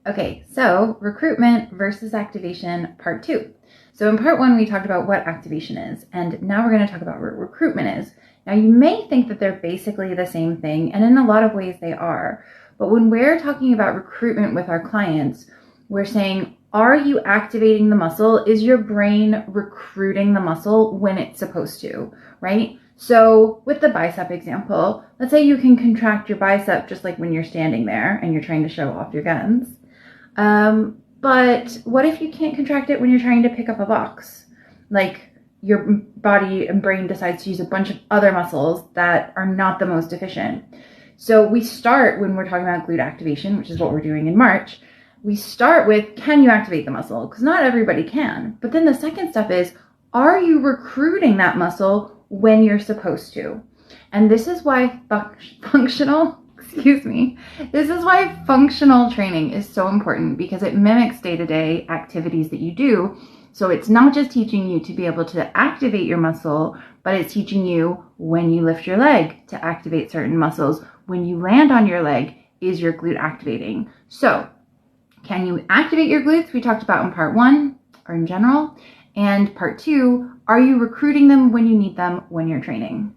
Okay, so recruitment versus activation, part 2. So in part 1, we talked about what activation is, and now we're going to talk about what recruitment is. Now you may think that they're basically the same thing, and in a lot of ways they are. But when we're talking about recruitment with our clients, we're saying, are you activating the muscle? Is your brain recruiting the muscle when it's supposed to, right? So with the bicep example, let's say you can contract your bicep just like when you're standing there and you're trying to show off your guns. But what if you can't contract it when you're trying to pick up a box? Like your body and brain decides to use a bunch of other muscles that are not the most efficient. So we start when we're talking about glute activation, which is what we're doing in March. We start with, can you activate the muscle? Because not everybody can. But then the second step is, are you recruiting that muscle when you're supposed to? And this is why functional training is so important, because it mimics day-to-day activities that you do. So it's not just teaching you to be able to activate your muscle, but it's teaching you when you lift your leg to activate certain muscles. When you land on your leg, is your glute activating? So can you activate your glutes? We talked about in part 1 or in general. And part 2, are you recruiting them when you need them when you're training?